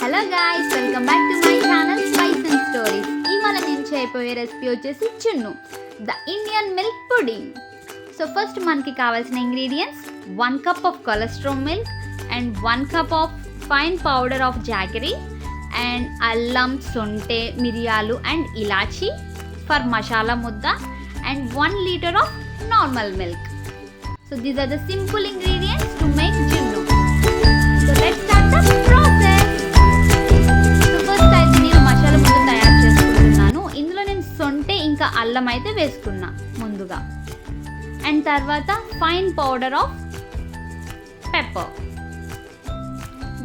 Hello guys, welcome back to my channel spice and stories. ఇవాళ నేను చేయబోయే recipe వచ్చేసి chunnu, the Indian milk pudding. So first మనకి కావాల్సిన ingredients 1 cup of cholesterol milk and 1 cup of fine powder of jaggery and అల్లం, సొంటె, మిరియాలు and elaichi for masala ముద్ద and 1 litre of normal milk. So these are the simple ingredients to make chunnu. So let's start the process. So first అయితే నేను మసాలా ముద్ద తయారు చేసుకుంటున్నాను. ఇందులో నేను సొంటె ఇంకా అల్లం అయితే వేసుకున్నా ముందుగా, అండ్ తర్వాత ఫైన్ పౌడర్ ఆఫ్ పెప్పర్.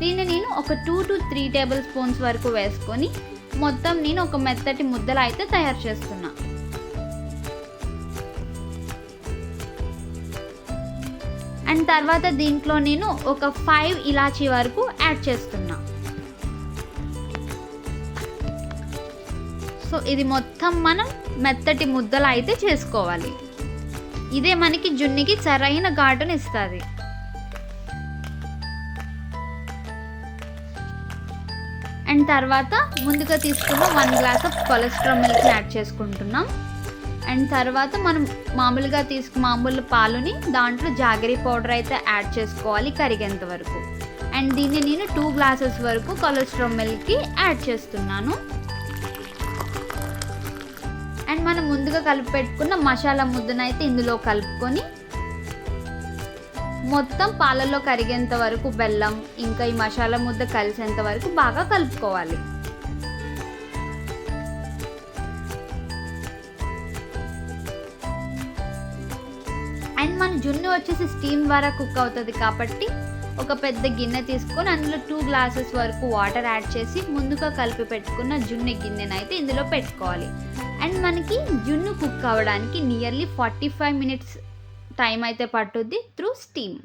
దీన్ని నేను ఒక 2 to 3 టేబుల్ స్పూన్స్ వరకు వేసుకొని మొత్తం నేను ఒక మెత్తటి ముద్దలు అయితే తయారు చేస్తున్నా. అండ్ తర్వాత దీంట్లో నేను ఒక 5 ఇలాచీ వరకు యాడ్ చేస్తున్నా. సో ఇది మొత్తం మనం మెత్తటి ముద్దలు అయితే చేసుకోవాలి. ఇదే మనకి జున్నుకి సరైన ఘాటును ఇస్తుంది. అండ్ తర్వాత ముందుగా తీసుకున్న 1 glass of cholesterol milk add చేసుకుంటున్నాం. అండ్ తర్వాత మనం మామూలు పాలుని దాంట్లో జాగరీ పౌడర్ అయితే యాడ్ చేసుకోవాలి కరిగేంత వరకు. అండ్ దీన్ని నేను 2 గ్లాసెస్ వరకు కొలెస్ట్రాల్ మిల్క్కి యాడ్ చేస్తున్నాను. అండ్ మనం ముందుగా కలిపి పెట్టుకున్న మసాలా ముద్దనైతే ఇందులో కలుపుకొని మొత్తం పాలల్లో కరిగేంత వరకు బెల్లం ఇంకా ఈ మసాలా ముద్ద కలిసేంత వరకు బాగా కలుపుకోవాలి. అండ్ మన జున్ను వచ్చేసి స్టీమ్ ద్వారా కుక్ అవుతుంది కాబట్టి ఒక పెద్ద గిన్నె తీసుకొని అందులో 2 గ్లాసెస్ వరకు వాటర్ యాడ్ చేసి ముందుగా కలిపి పెట్టుకున్న జున్ను గిన్నెను అయితే ఇందులో పెట్టుకోవాలి. అండ్ మనకి జున్ను కుక్ అవ్వడానికి నియర్లీ 45 మినిట్స్ టైం అయితే పట్టుద్ది త్రూ స్టీమ్.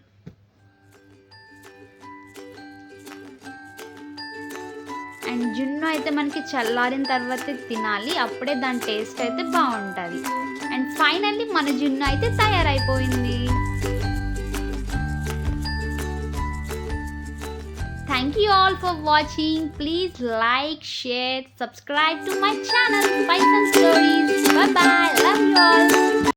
అండ్ జున్ను అయితే మనకి చల్లారిన తర్వాతే తినాలి, అప్పుడే దాని టేస్ట్ అయితే బాగుంటుంది. అండ్ ఫైనల్లీ మన జున్ను అయితే తయారైపోయింది. Thank you all for watching. Please like, share, subscribe to my channel Spice and Stories. Bye bye. Love you all.